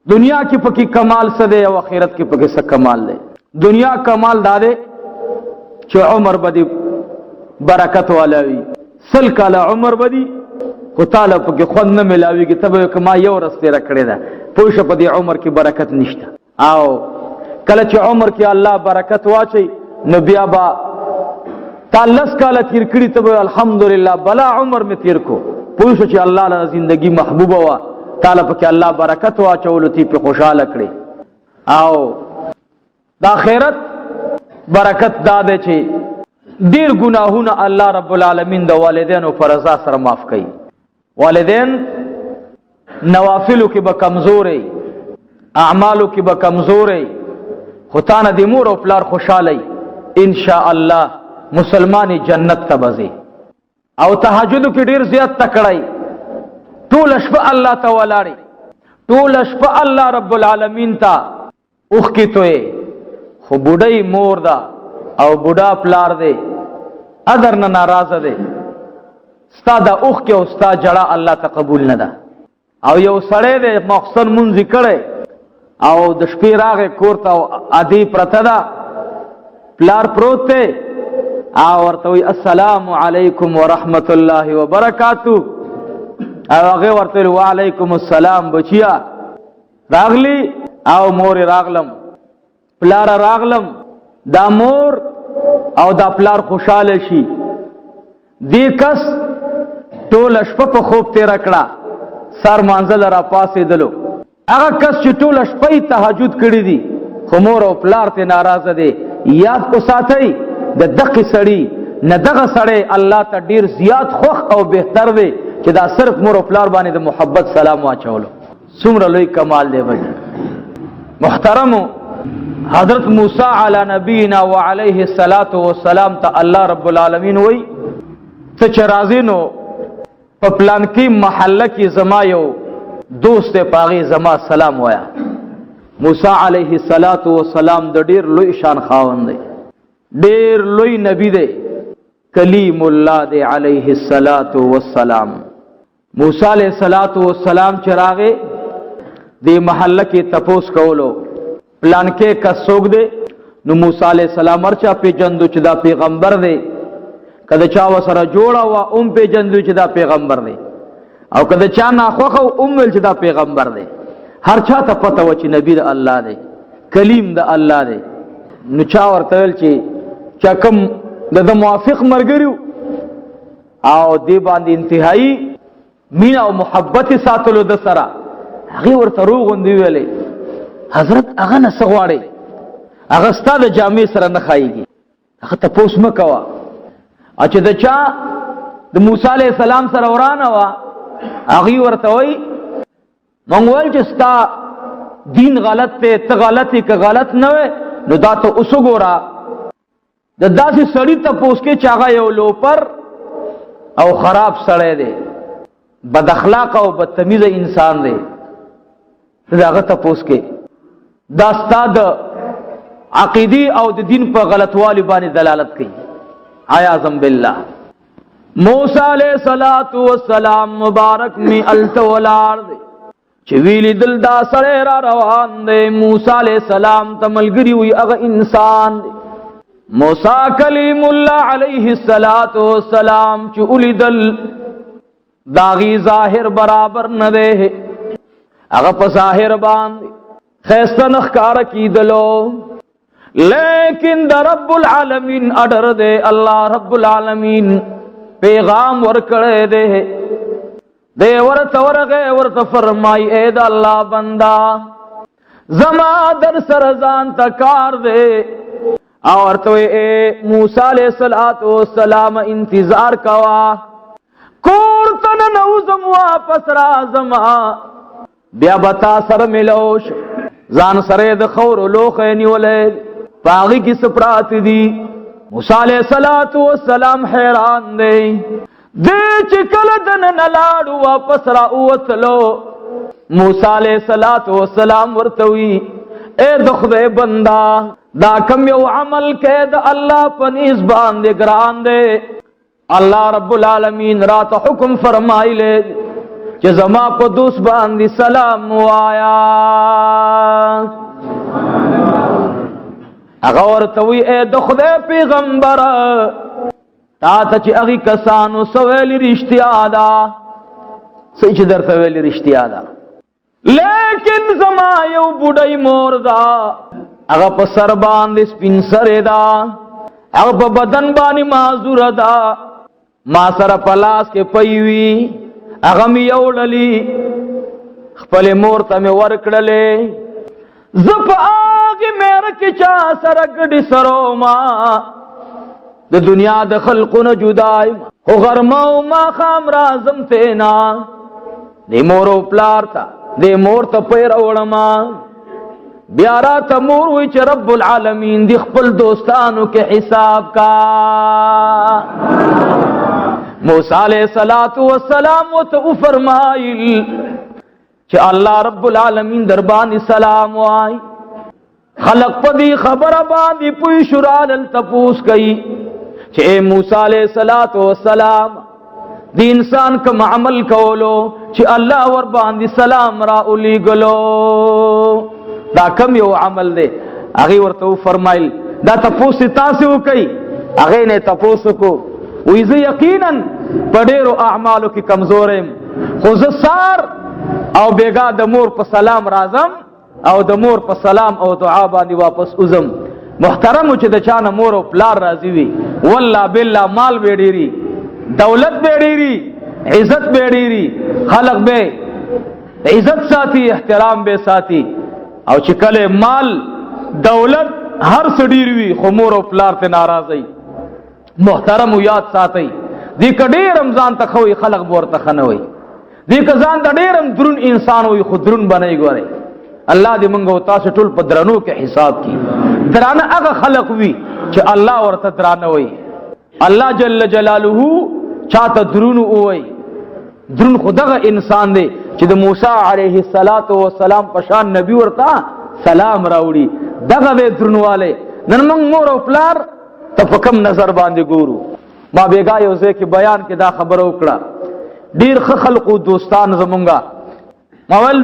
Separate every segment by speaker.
Speaker 1: دنیا کی پکی کمال سدے او آخرت کی پکی سک کمال دے. دنیا کمال دادے چې عمر بدی برکت والاوی، سل کالا عمر بدی خو تعالی پکی خون نه ملاویږي. تبه کما یو رسته رکړی دا پوښ په دې عمر کې برکت نشته. او کله چې عمر کې الله برکت واچي نو بیا با تالس کاله تیر کړی ته الحمدلله بلا عمر می تیر کو پوښ چې الله له زندگی محبوبه وا تعالی پکې الله برکت واچول تی په خوشاله کړي. او د آخرت برکت داده چې ډیر ګناهونه الله رب العالمین د والدینو فرضا سره معاف کوي. والدین نوافلو کې به کمزوري، اعمالو کې به کمزوري، خو تانه د مور او پلار خوشالي ان شاء الله مسلمانی جنت ته بځي. او تهجد کې ډیر زیات تکړای، ټول شپه الله تعالی، ټول شپه الله رب العالمین ته اوخ کې توي. خو بوډای مور دا او بوډا پلار دی اگر نه ناراضه دی، ستا دا اوخ کې او ستا جړه الله ته قبول نه ده. او یو سړی دی محسن منځ کړي او د شپې راغې کور ته عادي پرته ده، پلار پروت دی او ورته وی السلام علیکم ورحمت الله وبرکاتو، او هغه ورته وعلیکم السلام بچیا راغلی او مور راغلم پلار راغلم. دا مور او دا پلار خوشاله شي. دی کس ټول شپه په خوب تیر کړه، سر منزل را پاسې دلو. هغه کس چې ټول شپه تهجد کړی دي خو مور او پلار ته ناراضه دي، یاد کو ساتي د دغه سړی نه دغه سړی الله ته ډیر زیات خوښ او بهتر دی چې دا صرف مور او پلار باندې د محبت سلام واچولو. څومره لوی کمال دی بچ. محترمو، حضرت موسی علی نبینا وعلیه الصلاۃ والسلام ته الله رب العالمین وی ته چې راځي نو په پلان کې محله کې زما یو دوست پاغي زما سلام وایا. موسی علیه الصلاۃ والسلام د ډیر لوی شان خاوند دی، ډیر لوی نبی دی، کلیم الله دی علیه الصلاۃ والسلام. موسی علیہ الصلوۃ والسلام چراغه دی محله کې تپوس کولو پلان کې کڅوګ دی. نو موسی علیہ السلام ورچا په جندو چې دا پیغمبر دی، کله چا وسره جوړا وا په جندو چې دا پیغمبر دی، او کله چا نه خوخه ول چې دا پیغمبر دی. هر چا ته پته و چې نبی د الله دی، کلیم د الله دی. نو چا ورته ول چې چا کوم د موافق مرګریو او دی باندې انتهایی مینا او محبت ساتلو د سره، هغه ورته روغوندی ویلې حضرت هغه نه سغواړي، هغه ستاسو جامع سره نه خایيږي، هغه ته پوس مکوا. اچھا د چا د موسی علیہ السلام سره ورانه وا، هغه ورته وای مونږ چې ستا دین غلط ته ته غلطی که غلط نه وي نو دا ته اوس ګورا د داسې سړی ته پوس کې چاغه یو لوپر او خراب سړی دی، بد اخلاق او بدتمیز انسان دی، داغه ته پوس کې دا ستاد عقیدی او د دین په غلطوالي باندې دلالت کوي. عیاذ بالله. موسی علیہ الصلوۃ والسلام مبارک می التولار دی چې ویلی دل دا سره را روان دی. موسی علیہ السلام ته ملګری وي هغه انسان دی. موسی کلیم الله علیہ الصلوۃ والسلام چې اولیدل داغي ظاهر برابر نه دی، هغه په ظاهر باندې خیسته نخکار کیدلو، لیکن د رب العالمین اډر دے الله رب العالمین پیغام ورکړی دے دے ورته ورغه ورته فرمای اے د الله بندا زما در سر ځان تکار دے او ورته اے موسی علیہ الصلوۃ والسلام انتظار کوا کور تن نوزم واپس رازما بیا بتا سر ملوش ځان سره د خور لوخه نیولې پاغي کی سپرات دی. موسی علیہ الصلوۃ والسلام حیران دی دې چې کله دن نلاړو واپس را اوتلو. موسی علیہ الصلوۃ والسلام ورتوي اے د خدای بندا دا کم یو عمل کې د الله پنيز باندې ګران دی. الله رب العالمین رات حکم فرمایله چې زما په دوست باندې سلام وایا. هغه ورته وی اے د خدای پیغمبر تا ته چې هغه کسانو سویل رښتیا ده څه چې درته ویل رښتیا ده لیکن زما یو بوډۍ مور ده هغه په سر باندې سپین سرې ده هغه په بدن باندې معذوره ده ما سره په لاس کې پی وي هغه مې یوړلې خپلې مور ته مې ورکړلې زه په هغې مېره کې چا سره ګډې سروما د دنیا د خلقو نه جدا یم خو غرمه او ماښام راځم تینا دې مور او پلار ته دې مور ته پی راوړمه بیا راته مور وی چې رب العالمین دی خپل دوستانو کې حساب کا موسی علیہ السلام وته فرمایل چې الله رب العالمین در باندې سلام وای خلق په دې خبره باندې پوي شورال تپوس کوي چې موسی علیہ السلام دی انسان کوم عمل کولو چې الله ور باندې سلام را اولی ګلو دا کم یو عمل دی هغه ورته فرمایل دا تپوس تاسو کوي هغه نه تپوس کو وې زه یقینا په ډېرو اعمالو کې کمزور یم خو زه سار او بیګا د مور په سلام راځم او د مور په سلام او دعا باندې واپس وزم محترم چې د چانه مور او پلار راضي وي والله بالله مال به ډېری دولت به ډېری عزت به ډېری خلق به عزت ساتي احترام به ساتي او چې کله مال دولت هر څه ډیر وي خو مور او پلار ته ناراضي محترم یاد ساتي دې کډې رمضان ته خوې خلق ورته خنوي دې کزان د ډېرم درون انسان وي خو درون بنئ ګوري الله دې موږ او تاسو ټول په درنو کې حساب کړي درانه هغه خلق وي چې الله ورته درانه وي الله جل جلاله چاته درون وي درون خدغه انسان دی چې د موسی علیه السلام په شان نبی ورته سلام راوړي دغه به درنواله نن موږ مور او پلار ته په کوم نظر باندې ګورو ما بیګا یو ځکه بیان کې دا خبره وکړه ډیر خلق او دوستان زمونږه مول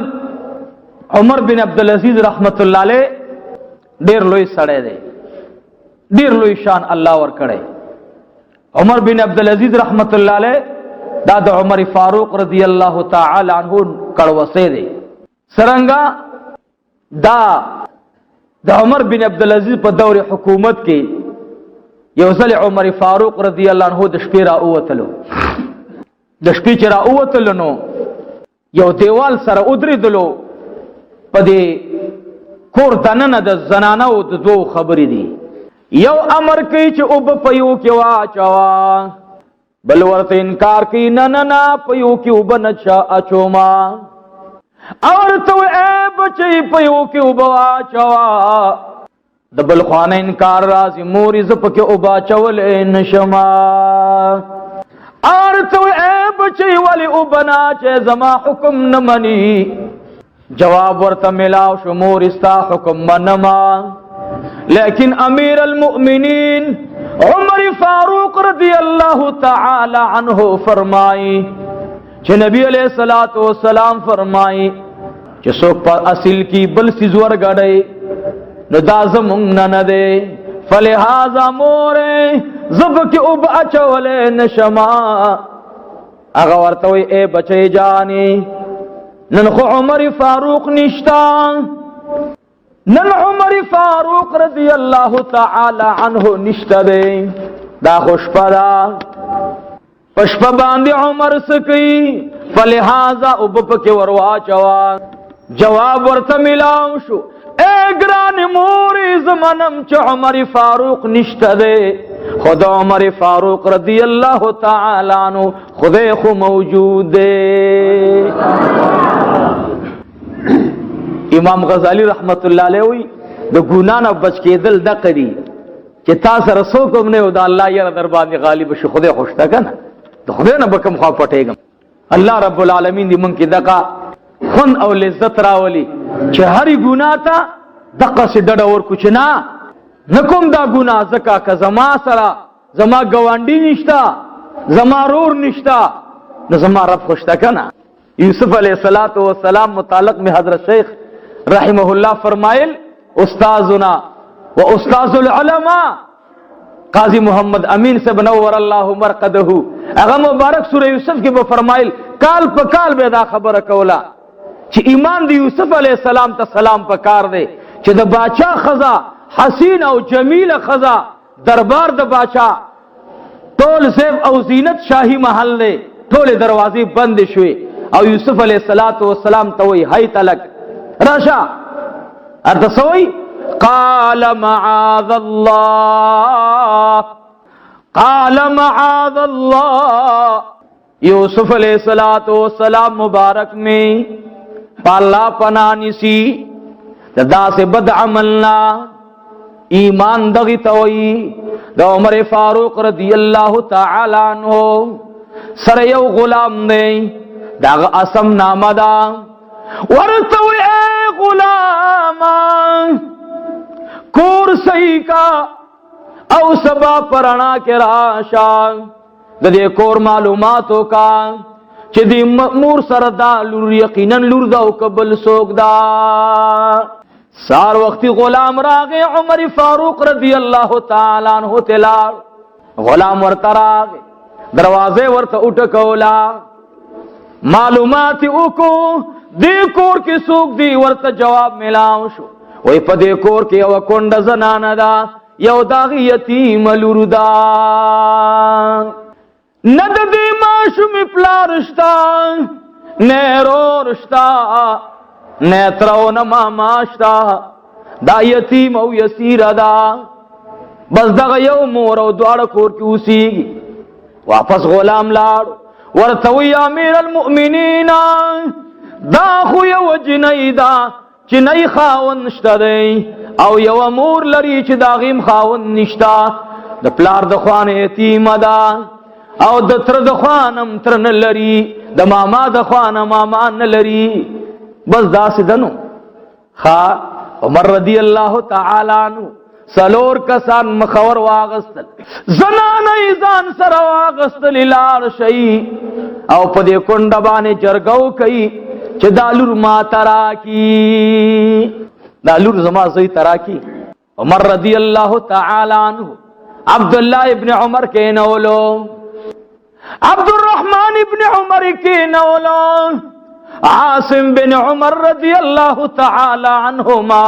Speaker 1: عمر بن عبدالعزیز رحمت الله علیه ډیر لوی سړی دی ډیر لوی شان الله ور کړی عمر بن عبدالعزیز رحمت الله علیه دا د عمر فاروق رضی الله تعالی عنہ کړوسه دی سرنګا دا د عمر بن عبدالعزیز په دور حکومت کې یو ځل عمر فاروق رضی الله عنہ د شپې را اوتلو د شپې چې را اوتل نو یو دیوال سره ودرېدلو په دې کور دننه د زنانو د دوه خبرې دي یو امر کوي چې او په یو کې واچوا بل ورته انکار کوي نه نه نه په یو کې وبنچا اچوما اور تو اے بچي په یو کې وبواچوا د بل خوانه انکار راځي مورې ز په کې وباچول نشما اور تو اے بچي ولی وبنا چې زما حکم نه مني جواب ورته ملاو شو مور استا حکم منما لیکن امیر المؤمنین عمر فاروق رضی اللہ تعالی عنہ فرمائی چې نبی علیہ الصلوۃ والسلام فرمائی چې څوک په اصل کی بل سیز ورګړی نو دا زمونږ نه دی فلهذا مور زب کی وب اچولې نشما هغه ورته وي اے بچی جانی نن خو عمر فاروق نشتا نن عمر فاروق رضی اللہ تعالی عنہ نشتا دے دا خوشپدا پشپا باندی عمر سکی فلہذا اوبپکی ورواچوا جواب ورته ملاو شو اے گران موری زمانم چه عمر فاروق نشتا دے خود عمر فاروق رضی اللہ تعالی عنہ خدای خو موجود دے امام غزالی رحمت الله علیه وی د ګنا نه بچ کېدل د قری چې تاسو رسول کوم نه او د الله یې در باندې غالب شي خدای خوشته کنه د خدای نه بکم خوا پټېګم الله رب العالمین دې مونږ کې دغه خون او لذت راولي چې هر ګنا ته دغه سي ډډ اور کوچ نه نکوم دا ګنا زکا ک زما سره زما ګوانډي نشتا زما رور نشتا نو زما رب خوشته کنه یوسف علیہ السلام متعلق میں حضرت شیخ رحمہ اللہ فرمائل استاذنا و استاذ العلماء قاضی محمد امین سے بنور اللہ مرقدہ اغا مبارک سورہ یوسف کی فرمائل کال پا کال بے دا خبر کولا چی ایمان دی یوسف علیہ السلام تا سلام پکار دے چی دا باچا خزا حسین او جمیل خزا دربار دا باچا طول زیب او زینت شاہی محل دے طول دروازی بند شوئے او یوسف علیہ السلام توئی ہائی تلک راشا ارتصوئی قال معاذ اللہ یوسف علیہ السلام مبارک میں پالا پنانی سی دا سے بد عملنا ایمان دغی توئی دا عمر فاروق رضی اللہ تعالی عنہ سر یو غلام دے دا اسم نامہ دا ورطوئی اے غلام کور سئی کا او سبا پرانا کے راشا دے کور معلوماتو کا چی دی مأمور سردا لور یقیناً لور دا و قبل سوک دا سار وقتی غلام راگے عمر فاروق رضی اللہ تعالیٰ عنہ تلار غلام ورطا راگے دروازے ورطا اٹھکولا معلوماتی اوکو دی کور کی سوک دی ورطا جواب ملاو شو وی پا دی کور کی او کنڈ زنانا دا یو داغی یتیم لور دا ند دی ماشم پلا رشتا نیرو رشتا نیترو نماما شتا دا یتیم او یسیر دا بس دا یو مور او دوار کور کی اسی واپس غلام لارو ورطوی امیر المؤمنین دا خو یو جنی دا چی نئی خاون نشتا دی او یو امور لری چی دا غیم خاون نشتا دا پلار دا خوان یتیم دا او د تر د خوانم تر نه لري د ماما د خوانه ماما نه لري بس داسې دنو عمر رضی الله تعالی عنہ سلور کسان مخور واغستل زنانه ځان سره واغستل لار شي او په دې کونډه باندې جرګو کوي چې دالور ما تراکی دالور زما زوی تراکی عمر رضی الله تعالی عنہ عبداللہ ابن عمر کے نولو عبد الرحمن ابن عمر کے نولو عاصم بن عمر رضی اللہ تعالی عنہما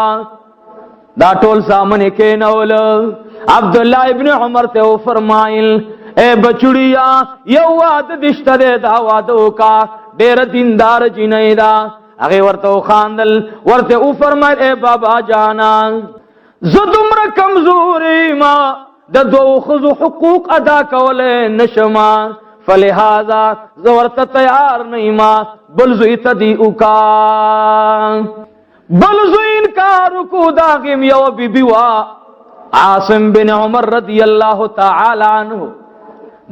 Speaker 1: دا ټول سامنے کے نولو عبداللہ ابن عمر تے فرمائل اے بچڑیا یو واد دشت دے دا وادو کا دیر دیندار جنائی دا اگے ورتو خاندل ورتے او فرمائل اے بابا جانا زدمر کمزوری ما دا دو خزو حقوق ادا کولے نشما فلہذا زورت تیار نہیں ما بلزوی تدیعو کا بلزوی انکارو کو داغیم یو بی بیوا عاصم بن عمر رضی اللہ تعالی عنہ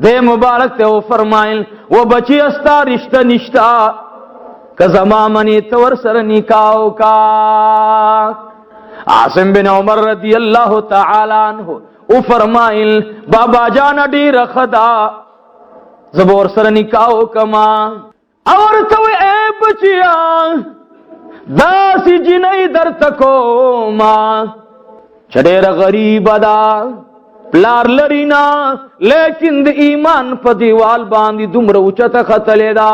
Speaker 1: دے مبارک تے وہ فرمائل وہ بچی استا رشتہ نشتا کزما منی تور سر نکاو کا عاصم بن عمر رضی اللہ تعالی عنہ او فرمائل بابا جانا ڈیر خدا زبور سر نکاو کما اور تو اے بچیا داسی جنئی در تکو ما چڑیر غریب دا پلار لرینا لیکن دی ایمان پا دیوال باندی دمر اچت خطلے دا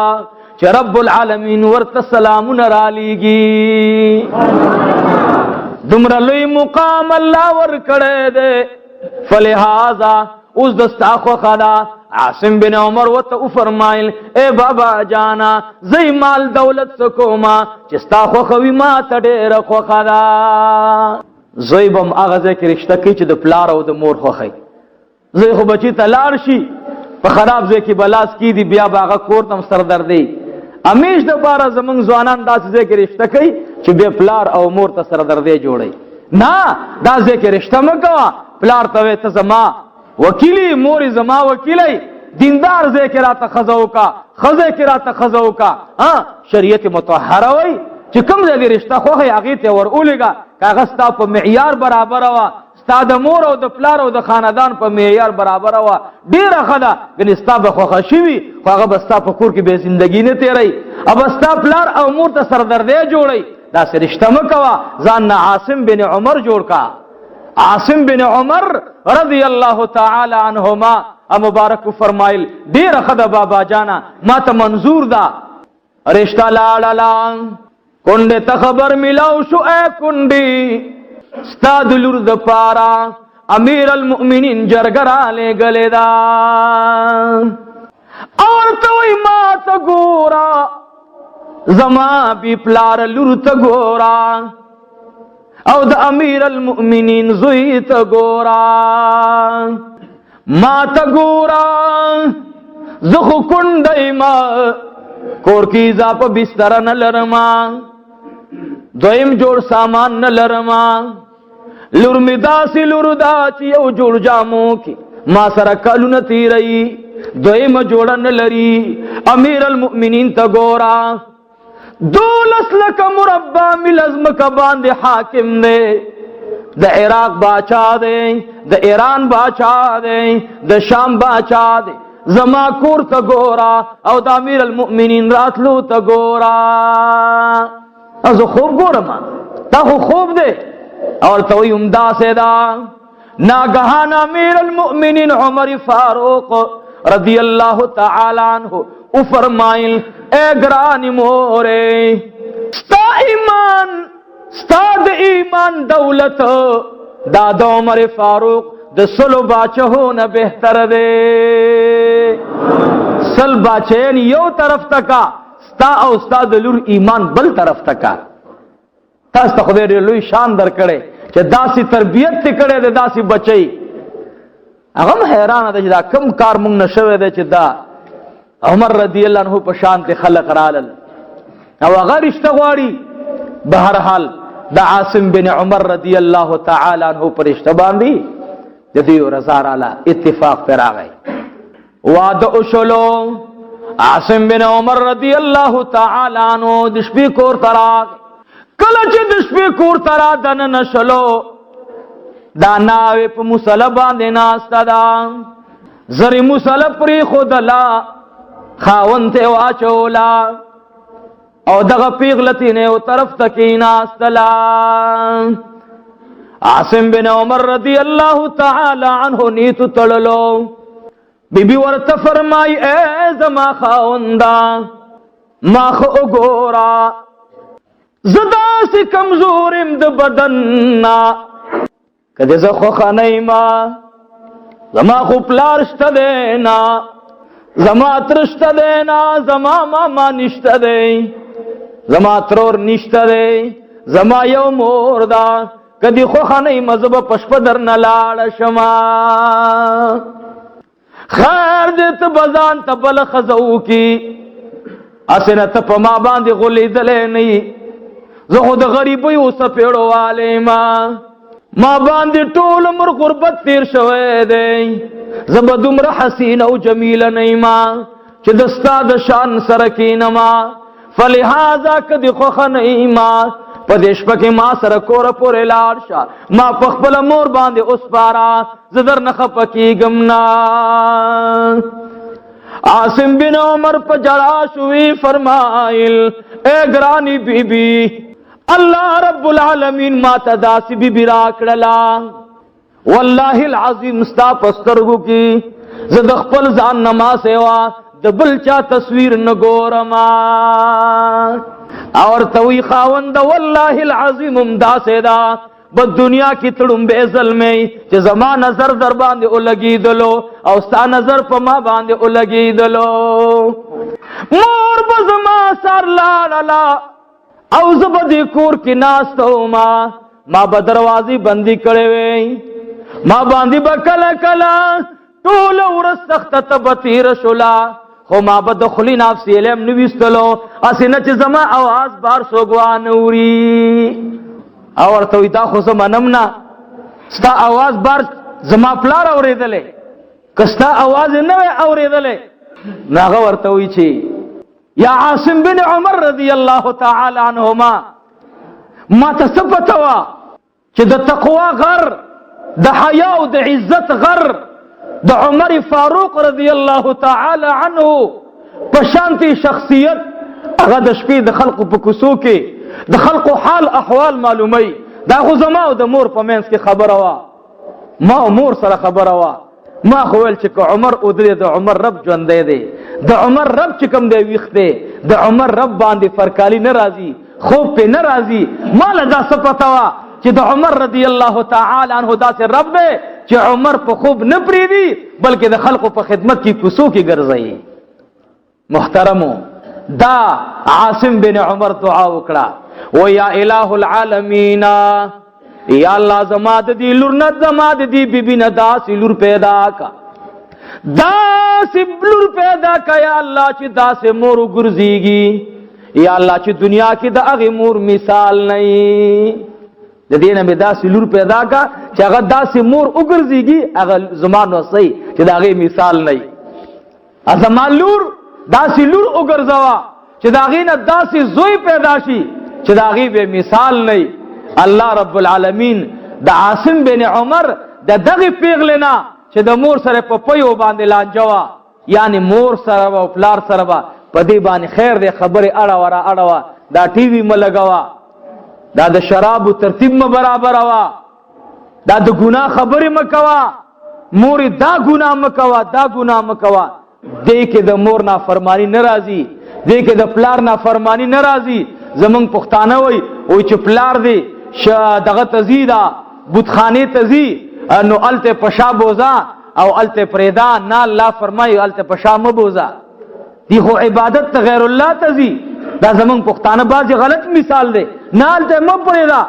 Speaker 1: چھ رب العالمین ورت سلام نرالی گی دمر لئی مقام اللہ ور کڑے دے فلہذا اس دستاخو خدا عاصم بن عمر و فرمائل اے بابا جانا زی مال دولت سکو ما چستاخو خوی ما تڑیر خو خدا زی بم آغازے کی رشتہ کی چی دا پلار او دا مور خو خی زی خو بچی تلار شی پا خراب زی کی بلاس کی دی بیا باغا کورتم سردر دی امیش دا پارا زمان زوانان دا زی کی رشتہ کی چی بیا پلار او مور تا سردر دی جوڑی نا دا زی کی رشتہ مکوا پلار تاوی تزما وکیلی موری زما وکیلی دیندار زی کرا تخزو کا خزے کرا تخزو کا شریعت متحرہ وی چی کم زی دی رشتہ خوخی آغیت ور اولیگا کاغستا پا معیار برابر ہوا ستا دا مور او دا پلار او دا خاندان پا معیار برابر ہوا دیر خدا گنی ستا بخوخا شوی خواغا بستا پا کور کی بے زندگی نے تیرائی اب ستا پلار او مور تا سردردے جوڑی دا سے رشتہ مکوا زاننا عاصم بن عمر جوڑ کا عاصم بن عمر رضی اللہ تعالی عنہما مبارک فرمائل دیر خدا بابا جانا ما تا منظور دا رشتہ لاڑالا کنڈے تخبر ملاو شو اے کنڈی ستاد لرد پارا امیر المؤمنین جرگرا لے گلے دا اور توی ما تا گورا زما بی پلار لرد گورا او دا امیر المؤمنین زوی تا گورا ما تا گورا زخو کنڈی ما کور کی زاپ بستر نلرما دویم جوڑ سامان نلرما لرمی داسی لردا چی یو جوڑ جامو کی ما سر کلو نتی رئی دویم جوڑا نلری امیر المؤمنین تا گورا دولس لکا مربع ملزم کا باندے حاکم دے دا عراق باچا دے دا ایران باچا دے دا شام باچا دے زما کور تا گورا او دا امیر المؤمنین راتلو تا گورا ازو خوب گورا ما تا خوب دے اور توی امدہ سے دا ناگہان امیر المؤمنین عمر فاروق رضی اللہ تعالی عنہ او فرمائل اے گرانی مورے ستا ایمان ستا دا ایمان دولت داد عمر فاروق دا سلو باچہونا بہتر دے سل باچین یو طرف تکا ستا او ستا دلور ایمان بل طرف تکا تا ستا خدای ریلوی شان در کرے چه داسی تربیت تی کرے دے داسی بچئی اغم حیران دا چه دا کم کار منگ نشوے دے چه دا عمر رضی اللہ عنہ پشانت خلق رالل او اگر اشتغواری بہرحال دا عاصم بن عمر رضی اللہ تعالی عنہ پر اشتبان دی جدیو رضا رالا اتفاق پر آگئی وعد اشلو عاصم بن عمر رضی اللہ تعالی عنہ دشپی کور تراغ کلچ دشپی کور ترا دن نشلو دا ناوی پا مسلبان دینا استا زری مسلب پری خودلا خاون تے واچولا او دغا پیغلتی نے او طرف تکینا استلا عاصم بن عمر رضی اللہ تعالی عنہ نیتو تڑلو بی بی ورت فرمائی اے زما خاوندا ما خو گورا زدا سی کمزورم د بدننا کدی زخو خانیما زما خو پلارشت دینا زما ترشت دینا زما ماما نشت دی زما ترور نشت دی زما یو مور دا کدی خو خانیما زبا پشپ در نلال شما خیر دیت بزان تبل خزو کی اسنت پا ما باندی غلی دلے نئی زخود غریبی او سپیڑو والے ما باندی طول عمر غربت تیر شوئے دے زبد عمر حسین او جمیل نیما چی دستا دشان سرکینما فلہذا کدی خوخ نیما پدیش پکی ما سرکور پور لارشا ما پخبل مور باندی اس پارا زدر نخ پکی گمنا عاصم بن عمر پا جڑا شوی فرمائل اے گرانی بی بی اللہ رب العالمین ما تداسی بی بی راکڑلا واللہ العظیم ستا پسترگو کی زدخ پل زان نما سیوا دبل چا تصویر نگورما اور توی خاوند واللہ العظیم امدا سیدا بد دنیا کی تڑم بے ظلمی چه زما نظر در باندے او لگی دلو او ستا نظر پا ما باندے او لگی دلو مور بزما سار لالا او زبدی کور کی ناستو ما بدروازی بندی کرے وی ما باندی بکلا کلا طول ورس سخت تبتیر شلا خو ما بدخلی نافسی علم نویستلو اسی نچ زما آواز بار سوگوانوری اور توی دا خو زما نمنا ستا آواز بار زما پلار اوری دلے کستا آواز نوے اوری دلے ناغا ورطوی چی یا عاصم بن عمر رضی اللہ تعالی عنہما ما تثبتوا چی دا تقوی غر دا حیاء دا عزت غر دا عمر فاروق رضی اللہ تعالی عنہ پشانتی شخصیت اگا دا شپی دا خلق پکسو کے دا خلق حال احوال معلومی دا خو زما او د مور په منځ کې خبره وا، ما او مور سره خبره وا. ما خو ویل چې عمر ودرې د عمر رب ژوندی دی، د عمر رب چې کوم دی ویښ دی، د عمر رب باندې فرکالی نه راځي، خوب پې نه راځي. ما له دا څه پته وه چې د عمر رضی الله تعالی عنه داسې رب دی چې عمر په خوب نه پرېږدي بلکې د خلقو په خدمت کې کوڅو کې ګرځوي. محترمو، دا عاصم بن عمر دعا وکړه، و یا الہ العالمین، یا الله زما د دې لور نه زما د دې بیبي نه داسې لور پیدا کا، داسې لور پیدا کا یا الله چې داسې مور وګرځېږي، یا الله چې دنیا کې د هغې مور مثال نه وي، د دې نه مې داسې لور پیدا کا چې هغه داسې مور وګرځېږي، هغه زما نو صحیح چې د هغې مثال نه وي. زما لور داسې لور وګرځوه چې د هغې نه داسې زوی پیدا شي چې د هغې به مثال نه وي. الله رب العالمین د عاصم بن عمر د دغه پیغلې نه چې د مور سره په پیو باندې لانجه وه، یعنی مور سره به او پلار سره به په دې باندې خیر دی خبرې اړوه را اړوه، دا ټي وي مه لګوه، دا د شرابو ترتیب مه برابره وه، دا د ګناه خبرې مه کوه، مورې دا ګناه مه کوه، دا ګناه مه کوه. دې کې د مور نافرمانی نه راځي، دې کې د پلار نافرمانی نه راځي. زمونږ پښتانه وایي چې پلار دی دغه ته ځي دا بتخانې ته ځي نو هلته په شا بوزه او هلته پرېږده، نه الله فرمایي هلته په شا مه بوزه، دی خو عبادت ته غیر الله ته ځي. دا زمونږ پښتانه بعضې غلط مثال دی، نه هلته مه پرېږده،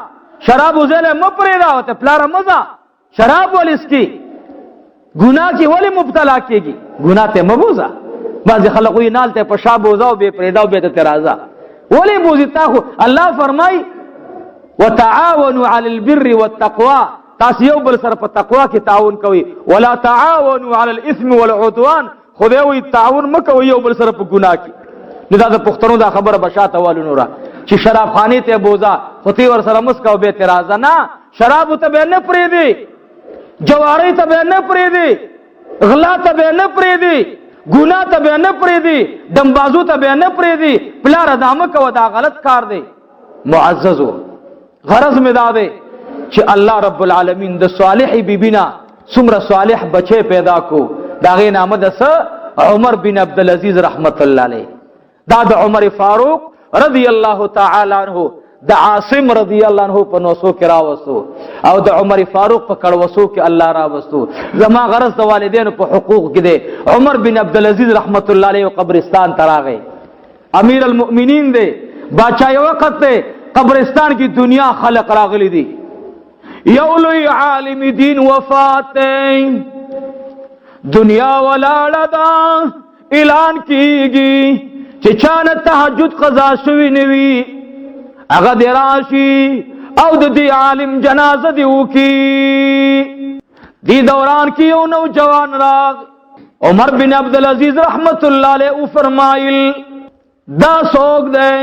Speaker 1: شراب وځلی مه پرېږده، ورته پلاره مه ځه، شراب ولې څکي، ګناه کې ولې مبتلا کېږي، ګناه ته مه بوزه. بعضې خلک وایي نه هلته په شا بوزه او بې پرېږده او بېرته ترې راځه، ولې بوزي؟ تا خو الله فرمایي وتعاونوا على البر والتقوى، تاسو یو بل سره په تقوا کې تعاون کوئ، ولا تعاونوا على الاثم والعدوان، خدای وایي تعاون مه کوئ یو بل سره په ګناه کې. نو دا د پښتنو دا خبره به شاته والو نوره چې شراب خانې ته بوزه خو تی ور سره مسکه او بېرته راځه، نه، شرابو ته به نه پرېږدي، جوارۍ ته به نه پرېږدي، غلا ته به نه پرېږدي، ګناه ته به نه پرېږدي، ډمبازو ته به نه پرېږدي. پلاره دا مه کوه، دا غلط کار دی. معززو، غرض مې دا دی چې الله رب العالمین د صالحې بیبي نه څومره صالح بچی پیدا کو، د هغې نامه د څه؟ عمر بن عبدالعزیز رحمت الله علیه. دا د عمر فاروق رضی الله تعالی عنه د عاصم رضی الله عنه په نوسو کې راوستو او د عمر فاروق په کړوسو کې الله راوستو. زما غرض د والدینو په حقوق کې دی. عمر بن عبدالعزیز رحمت الله علیه قبرستان ته راغی، امیر المؤمنین دی، باچای وخت دی، قبرستان کی دنیا خلق راغلی دی، یو لوی عالم دین وفات دی، دنیا ولاړه ده، اعلان کیږي چې چانه تهجد قضا شوی نوي هغه دی راشي او د دې عالم جنازه دی وکي. دی دوران کې یو نوجوان راغ، عمر بن عبدالعزیز رحمت الله علیه او فرمایل دا څوک دی؟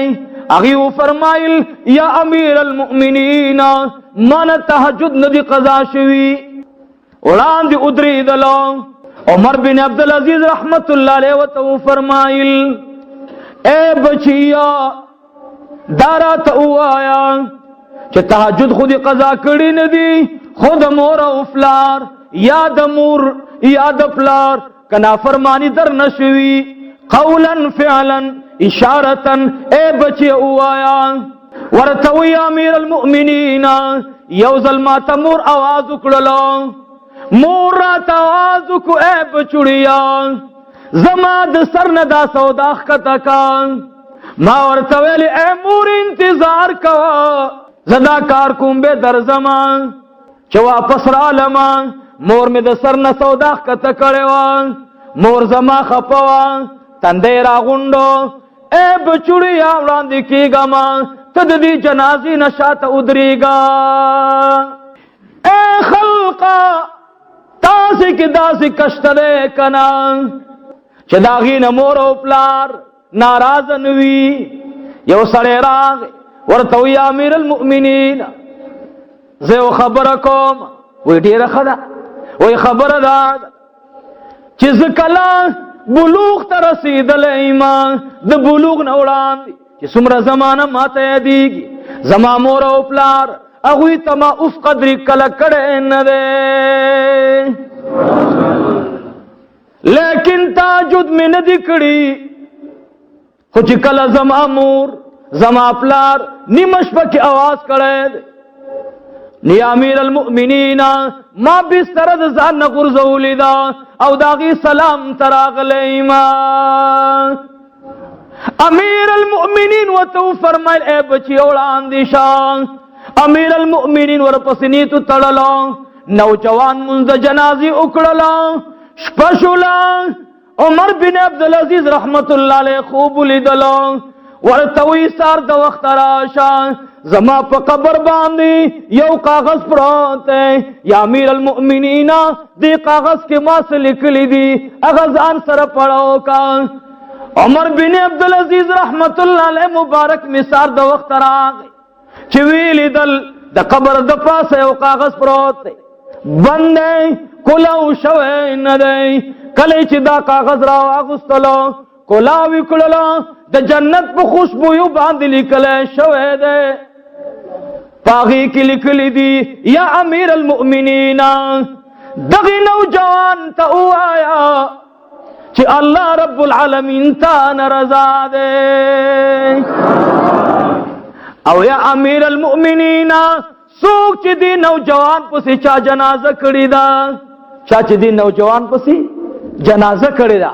Speaker 1: هغې وفرمایل یا امیر المؤمنین من تهجد ندی قضا شوي. وړاندې ودرېدلو، عمر بن عبدالعزیز رحمت الله علیه ورته وفرمایل اے بچیا دا راته ووایه چې تهجد خو دې قضا کړي نه دي، خو د مور او پلار یا د مور یا د پلار که نافرماني در نه شوي قولا فعلا اشارتا، اے بچی اوایا ورته وی امیر المؤمنین یو ځل ماته مور آواز وکړلو، مور راته آواز وکړو اے بچوړیا زما د سر نه دا سودا ښکته کا. ما ورته ویلې اے مور انتظار کوه، زه دا کار کوم به درځمه چې واپس رالمه. مور مې د سر نه سودا ښکته کړې وه، مور زما خفه وه، تندی راغونډو، اے بچوړیا وړاندې کېږم، ته د دې جنازې نه شاته ودرېږه. اے خلقه تاسې کې داسې کشته دی که نه چې د هغې نه مور او پلار ناراضه نه وي؟ یو سړی راغی ورته وی امیر المؤمنین زه یو خبره کوم. وی ډېره ښه ده. وی خبره ده چې زه کله بلوغ ته رسېدلی یم، د بلوغ نه وړاندې چې څومره زمانه ماته یادېږي، زما مور او پلار اغوی تما اوف قدری کل کڑے ندے لیکن تاجد میں ندی کڑی خوچ کل زما مور زما پلار نیمش پکی آواز کڑے نی امیر المؤمنین ما بسترد زان غرزولی دا او داغی سلام تراغلی ما امیر المؤمنین و تو فرمائل اے بچی اولان دیشان امیر المؤمنین ورپسنی تو تڑلا نوجوان منز جنازی اکڑلا شپشولا عمر بن عبدالعزیز رحمت اللہ علیہ خوب لیدلا ورتوی سار د وخت راشا زما په قبر باندې یو کاغذ پروت ہے یا امیر المؤمنین دی کاغذ کې ما څه لیکلی دي هغه ځان سره پڑھو کا عمر بن عبدالعزیز رحمت الله علیه مبارک مثال د وخت راغی چې ویل دل د قبر د پاسه یو کاغذ پروت دی بندې کولو شوی نه دی کله چې دا کاغذ را واغستلو کولاوی کړلو د جنت په خوشبو یو باندې لیکل شوی دی پاغي کې لیکلی دي یا امیر المؤمنین دغه نوجوان ته وایا چې الله رب العالمین تا ناراضه دی او یا امیر المؤمنین څوک چې دی نوجوان پسې چا جنازه کړی دا چا چې دی نوجوان پسې جنازه کړی دا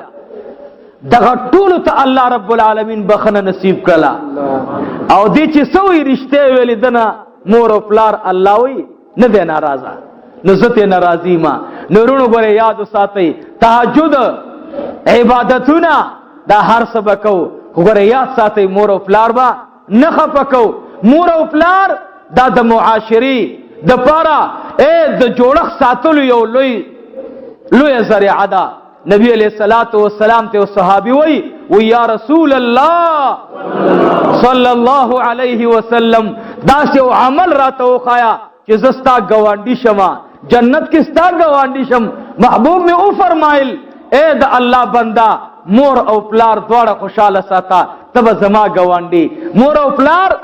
Speaker 1: دغه ټول ته الله رب العالمین بخنه نصیب کړه او دې چې سوې رښتې ویلې دنه مور او پلار الله وي نه دی ناراضه نزت ناراضی ما نورونو غره یاد ساتي تهجد عبادتونه دا هر سبقو غره یاد ساتي مور او پلار با نه خفقو مور او پلار دا د معاشري د پاره د جوړخ ساتلو یو لوی ذریعہ ده نبی علیہ الصلوۃ والسلام ته صحابي وی یا رسول الله صلی الله علیه وسلم دا څه عمل راته وخایا چې زستا گوانډی شمه جنت کې ستا گوانډی شم محبوب می او فرمایل اے د الله بندا مور او پلار دواړه خوشاله ساته تب زما گوانډی مور او پلار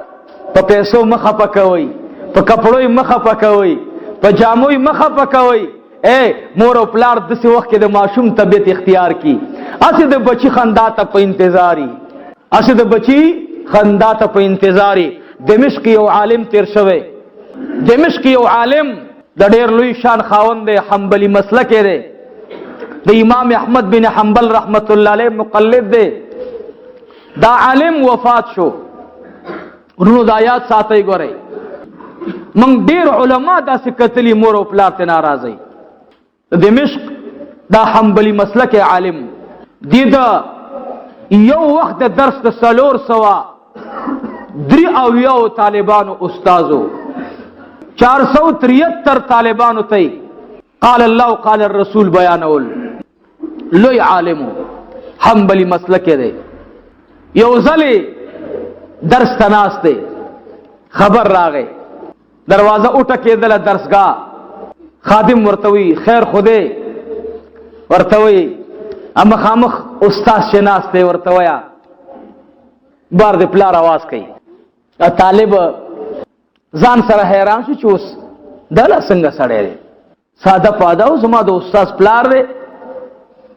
Speaker 1: په پیسو مخه پکوي په کپړوي مخه پکوي په جاموي مخه پکوي اے مور او پلار دسه وخت کې د ماشوم طبيعت اختیار کی اسه د بچی خندا ته په انتظاری اسه د بچی خندا ته په انتظاری دمشق یو عالم تیر شوی دمشق یو عالم د ډېر لوی شان خاوند دی حنبلی مسلک دی د امام احمد بن حنبل رحمت الله علیه مقلد دی دا عالم وفات شو ورونو د آیات ساتي ګورئ من ډېر علما داسې کتلی مور او پلار ته ناراضي دمشق دا حنبلی مسلک عالم دی دا یو وخت درس د 493 طالبانو استادو 473 طالبانو ته قال الله قال الرسول بیانول لوی عالمو حنبلی مسلک دی یو ځلې درس تناسته خبر راغی دروازه اٹکیدل درسگاه خادم ورتوی خیر خوده ورتوی اما خامخ استاد شناسته ورتویا بار د پلار आवाज کوي طالب ځان سره حیران شو چې اوس دلا څنګه سړی دی ساده پاده او زما د استاد پلار دی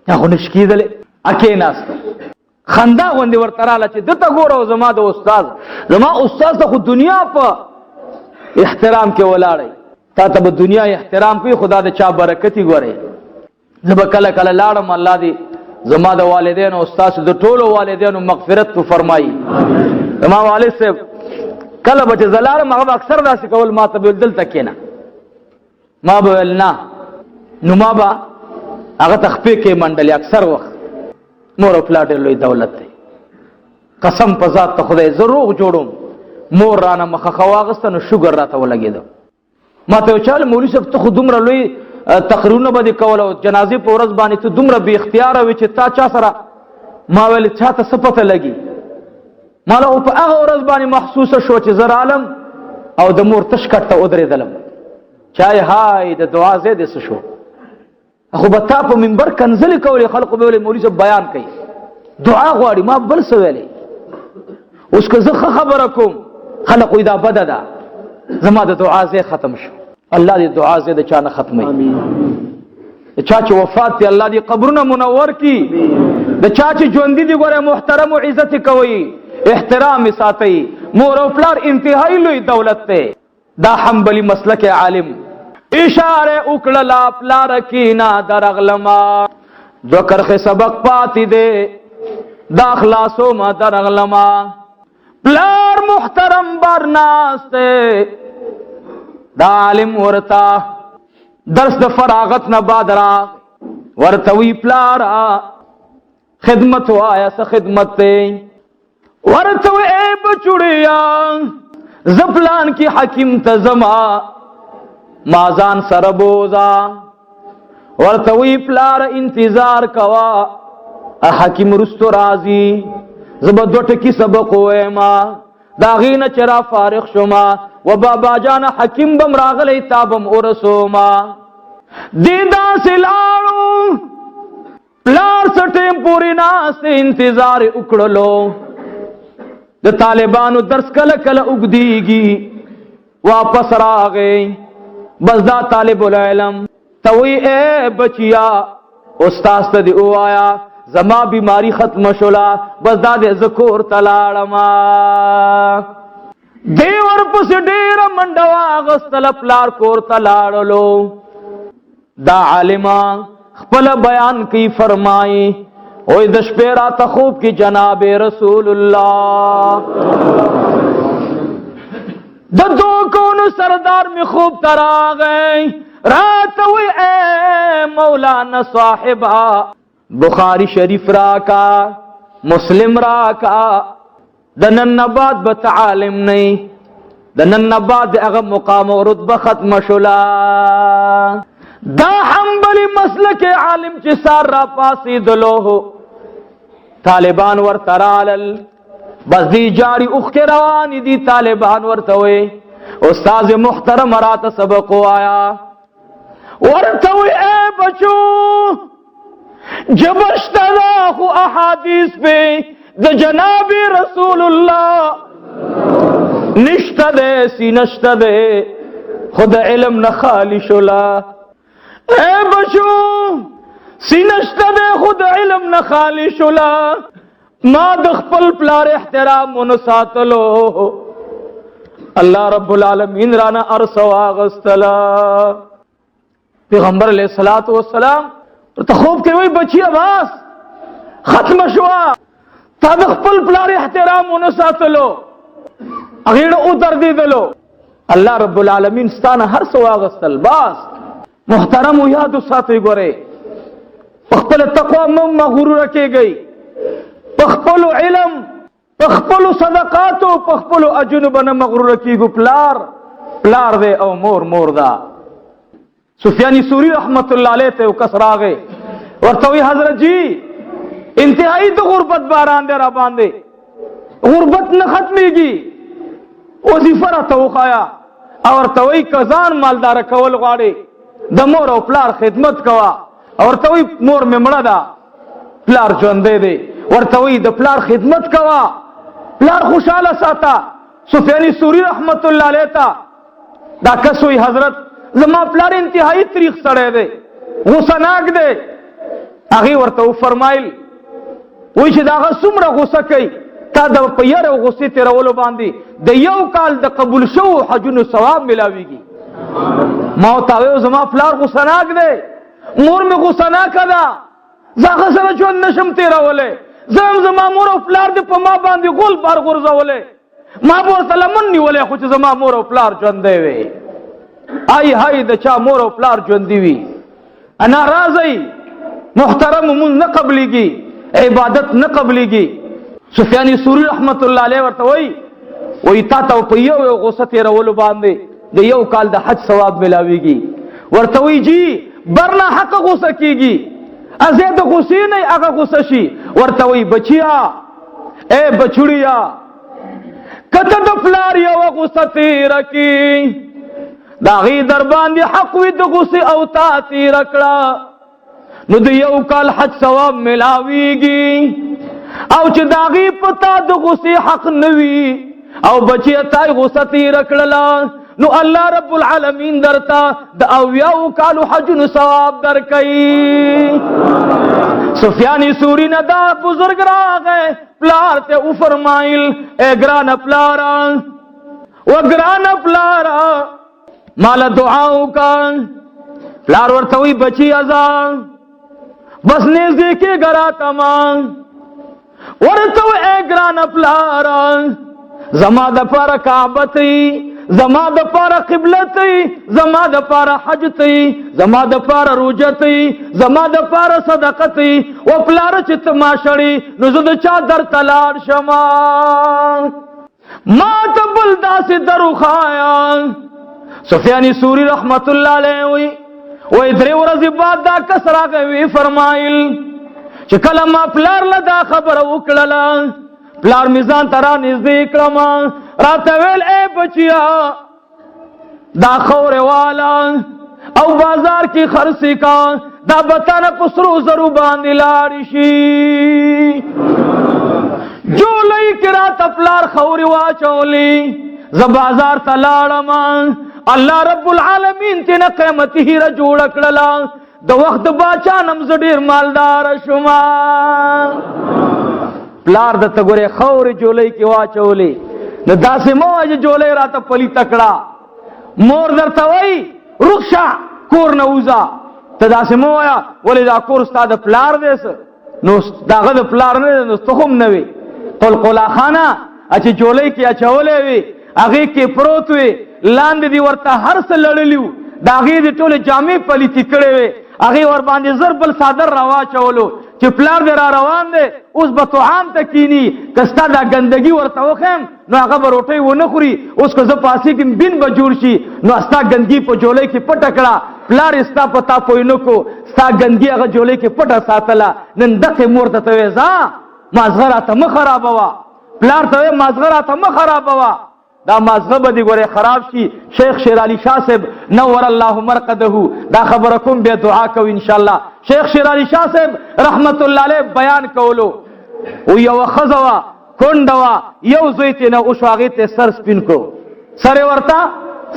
Speaker 1: هغه نشکیدل اکه ناست خندا غوندي ورتراله چې دته ګورو زما د استاد خو دنیا په احترام کې ولاړی تا ته به دنیا احترام کوي خدا د چا برکتی ګوري زب کله کله لاړم الله دې زما د والدین او استاد د ټولو والدینو مغفرت تو فرمایي زما والد صاحب کله به زلالم هغه اکثر داسې کول ما ته دل تکینا ما به نه نو ما به هغه تخفی کې منډلې اکثر وخت مور او پلار لوی دولت دی قسم په ذات ته خدای زروغ جوړوم مور رانه مخه خواغستنو شوګر راته ولګیدو ما ته چاله مولوی صاحب ته دومره لوی تقریرونه به کول او جنازې په ورځ باندې ته دومره بی اختیار وي چې تا چا سره ما ویل چاته صفته لګي مالا په هغه ورځ باندې محسوسه شو چې زر عالم او د مور تشکټ ته ودرېدلم چای هاي د دعا زید څه شو خو به تا په منبر کنځلې کولې خلکو به ولې مولوی صاحب بیان کوي دعا غواړي ما بل څه ویلې اوس که زه خبره کوم خلکو دا بده ده زما د دعا ځای ختم شو. الله دې دعا ځای د چا نه ختموي. چا چې وفات دي الله دې قبرونه منور کی. د چا چې ژوندي دي ګوره محترم او عزت کوي، احترام ساتي. مور او پلار انتهایی لوی دولت ته. دا حنبلی مسلک عالم اشاره وکړه پلار کینا درغلما دو کرخه سبق پاتې دے دا خلاصو ما درغلما. پلار محترم برناسته دا عالم ورتا درس د فراغت نه بعد را ورتوی پلارا خدمت وایا س خدمت ته ورتوی اے بچړیا زپلان کی حکیم تزما مازان سربوزا ورتوی پلار انتظار کوا حکیم رستو رازی زب دوٹ کی سبق ہوئے ما داغین چرا فارغ شما و بابا جان حکیم بم راغلی تابم ارسو ما دیدا سلارو پلار سٹیم پوری ناس انتظار اکڑلو د طالبانو درس کل کل اگدیگی واپس راغی بس دا طالب العلم توی اے بچیا استاذ تا دی او آیا زما بیماری ختم شولا بس دا دی ذکور تلاړما دیور پس ډیر منډوا غستل پلار کور تلاړلو. دا عالما خپل بیان کی فرمائی اوی د شپې راته خوب کی جناب رسول الله د دو کون سردار میں خوب ترا گئی رات وی اے مولانا صاحبہ بخاری شریف راکا مسلم راکا دنن نباد بتعالم نہیں دنن نباد اغم مقام و رتبہ ختم شلا. دا حنبلی مسلک عالم چی سار را پاسی دلو ہو طالبان ورترالل بس دی جاری اخ کے روانی دی طالبان ورتوئے استاذ محترم رات سبقو آیا ورتوئے اے بچو جبشتنا خو احادیث پہ دا جناب رسول اللہ نشت دے سی نشت دے خود علم نخالی شلا. اے بچو سی نشت دے خود علم نخالی شلا ما دخپل پلار احترام منساتلو اللہ رب العالمین رانا ارسو آغستلا. پیغمبر علیہ السلام تخوب کے وہی بچی عباس ختم شوا تا دخپل پلار احترام منساتلو اغیڑ اتر دی دلو. اللہ رب العالمین ستانا ہر سو آغستل باس محترم و یادو ساتوی گورے پخپل تقوی مغرور رکھے گئی پخپل علم پخپل صدقاتو پخپل اجنبن مغرور رکھی گو پلار دے او مور دا. سفیانی سوری رحمت اللہ علیہ تے کسر آگئے ورطوی حضرت جی انتہائی تو غربت باران دے را باندے غربت نہ ختمی گی وظیفہ را توقایا اور توی کزان مالدار کول غاڑے دا مور او پلار خدمت کوا اور توی مور میں مڑا دا پلار جوندے دے ورتوی د پلار خدمت کوا پلار خوشاله ساتا. سفیانی سوری رحمت اللہ علیہ تا دا کسوی حضرت زما پلار انتہائی تریخ سڑے دے غصہ ناک دے اغی ورتو فرمائل ویچ دا غا سمرا غصہ کئی تا دا پیر و غصی تیرا ولو باندی دا یو کال دا قبول شو حجون ثواب ملاوی گی. موتاویو زما پلار غصہ ناک دے مور میں غصہ ناکا دا زاغا سر چون نشم تیرا ولے زما مور او پلار دې په ما باندې غول بار غورځولې ما ورته لمن نیولې خو چې زما مور او پلار ژوندې وي. آی هاي د چا مور او پلار ژوندې وي انا راځي محترم مون نه قبليږي عبادت نه قبليږي. سفیانی سوری رحمت الله علیه ورته وای تا ته په یو غوسه تیرولو باندې د یو کال د حج ثواب ملاويږي. ورته وای جی برنا حق غوسه کیږي ازید غصی نہیں اگا غصہ شی ورتوی بچیا اے بچڑیا کتا دا پلاریا و غصہ تیرکی داغی دربان دی حق وی دا غصی او تا تیرکڑا نو دی یو کال حج ثواب ملاویگی او چی داغی پتا دا غصی حق نوی او بچیا تای غصہ تیرکڑلا نو الله رب العالمین درتا د اویاو کالو حجونو ثواب درکئی. سفیانی سوری نه دا بزرگ راغے پلار تے او فرمائل اے گران پلارا و گران پلارا مالا دعاو کا. پلار ورتوی بچی ازان بس نیزدی کی گرا تمان ورتو اے گران پلارا زما د پارا کعبتی زما د پارا قبلتی زما د پارا حجتی زما د پارا روجتی زما د پارا صدقتی و پلار چت ما شړی نو زد چا در تلاړ شما ما تبل داس درو خایا. سفیانی سوری رحمت الله علیه وی درې ورځې بعد دا کس راغی فرمایل چې کله ما پلار له دا خبره وکړله پلار میزان ترا نږدې کړم راته ویل اے بچیا دا خورې والا او بازار کې خرڅې کا دا بتانه په سرو زرو باندې لاړ شي. جولۍ کې راته پلار خورې واچولې ز بازار ته لاړم الله رب العالمین تینا قیمتی هیره جوړ کړله د وخت باچا نم ز ډیر مالدار شوما. پلار د تګورې خورې جولۍ کې واچولې نو داسې مو چې جولۍ راته پلی تکړه مور درته وای رخصه کور نه وځه ته داسې مو وایا ولې دا کور ستا د پلار دی نو داغه د پلار نه نو ته هم نه وي قلقلا خانه چې جولۍ کې اچولې وي هغې کې پروت وي لاندې دی ورته هر څه لړلیو د هغې د ټولې جامې پلیتې کړې وې هغې ور باندې زر بل صادر راواچولو چې پلار دې را روان دی اوس به طعام ته کینی که ستا دا ګندګي ورته وښیم نو هغه به روټۍ ونه خوري اوس که زه پاسېږم بین به جوړ شي نو ستا ګندګي په جولۍ کې پټه کړه پلار یې ستا په تا پوی نه کو ستا ګندګي هغه جولۍ کې پټه ساتله نن دقې مور ته ته وې ځه مازغه راته مه خرابوه پلار ته وې مازغه راته مه خرابوه دا مازغه به دې ګورې خراب شي. شیخ شیر علي شاه صاحب نور الله مرقده دا خبره کوم بیا دعا کوو انشاءالله. شیخ شیر علي شاه صاحب رحمت الله علیه بیان کولو او یو ښځه وه کونډه وه یو زوی ترې نه وشو هغې ته سر سپین کو سر یې ورته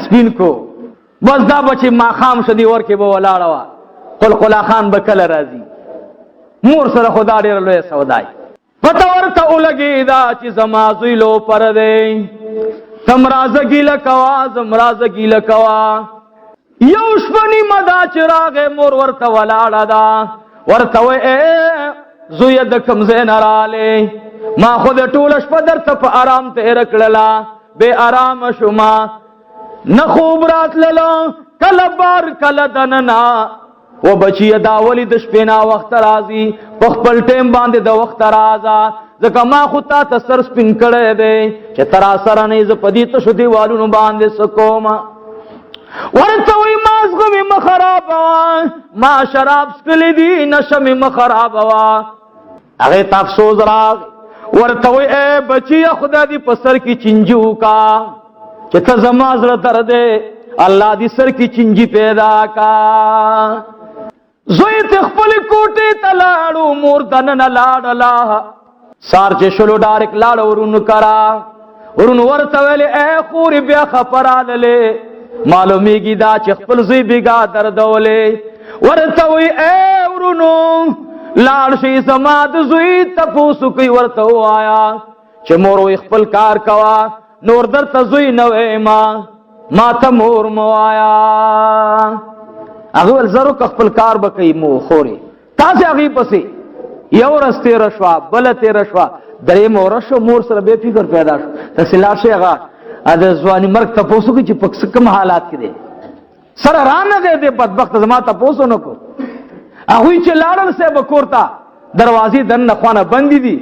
Speaker 1: سپین کو بس دا به چې ماښام شو دې ور کې به ولاړه وه قلقلا خان به کله راځي مور سره خو دا ډېره لویه سودای پته ورته ولګېده چې زما زوی لو پر دی تم رازه ګیله کوا زم رازه ګیله کوا. یو شپه نیمه دا چې راغې مور ورته ولاړه ده ورته وی اے زویه د کوم ځای نه رالې ما خو د ټوله شپه درته په ارام تېره کړله بې ارامه شومه نه خوب راتللو کله بار کله دننه و بچیه دا ولې د شپې ناوخته راځي په خپل ټیم باندې د وخته راځه ځکه ما خو تا ته سر سپین کړی دی چې ته راسره نه یې زه په دې تشو دیوالونو باندې څه کوم ورته وایي مازغه مې مه خرابوه ما شراب څښلی دي نشه مې مه خرابوه. هغې ته افسوس راغی ورته وایي ای بچیه خدای دې په سر کې چینجي وکړه چې ته زما زړه درد دی الله دې سر کې چینجي پیدا کا. زوی ته خپلې کوټې ته لاړو مور دننه لاړله سار چې شلو ډارک لاړه ورونو کرا ورونو ورته ویلې ای خورې بیا خفه راللې معلومیږي دا چې خپل زوی بېګا دردولې ورته وایي ای ورونو لاړ شئ زما د زوی تپوس کوي ورته ووایه چې مور وایي خپل کار کوه نور درته زوی نه ویما ما ته مور مه وایه. هغه ویل زه روکه خپل کار به کوي مو خورې تاسې هغې پسې یو ورځ تېره شوه بله تېره شوه درېیمه ورځ شو مور سره بیا فکر پیدا شو تاسې لاړ شئ هغه د ځواني مرګ تپوس وکړي چې په کوم حالات کې دی سره رانغی دی بدبخته زما تپوس ونه کړو. هغوی چې لاړل صاحب کور ته دروازې دننه خوانه بندې دي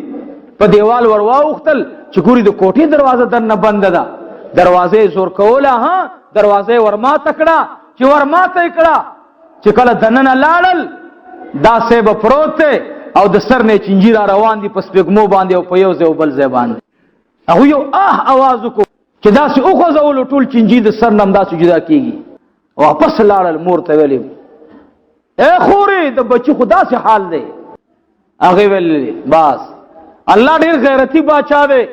Speaker 1: په دیوال ور واوښتل چې ګوري د کوټې دروازه دننه بنده ده دروازه یې زور کوله دروازه یې ورماته کړه چې ورماته یې کړه چې کله دننه لاړل دا صاحب پروت دی او د سر نه چینجي را روان دي په سپېږمو باندې او په یو ځای او بل ځای باندې. هغوی یو اواز وکړو چې داسې وخوځولو ټول چینجي د سر نه همداسې جدا کېږي. واپس لاړل مور ته ویلې اے خورې د بچي خو داسې حال دی. هغې ویلې بس الله ډېر غیرتي باچا دی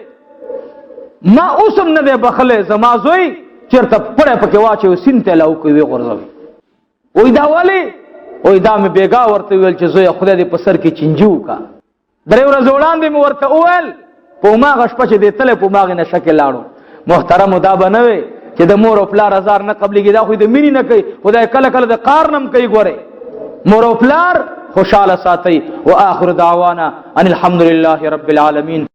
Speaker 1: ما اوس هم نه دی بخلی زما زوی چیرته پړه پکې واچو سینته لاو کوي غورځوي وای دا والی وای دا مې بیګا ورته ویل چې زوی خدای دې په سر کې چنجو کا درې ورځې وړاندې مې ورته وویل په ما غشپه چې دې تله په ماغه نشه کې لاړو محترم دا بنوي چې د مور او پلار هزار نه قبلېږي دا خو د مینې نه کوي خدای کله کله د قار نم کوي ګوره مور او پلار خوشاله ساتي واخر دعوانا ان الحمد لله رب العالمين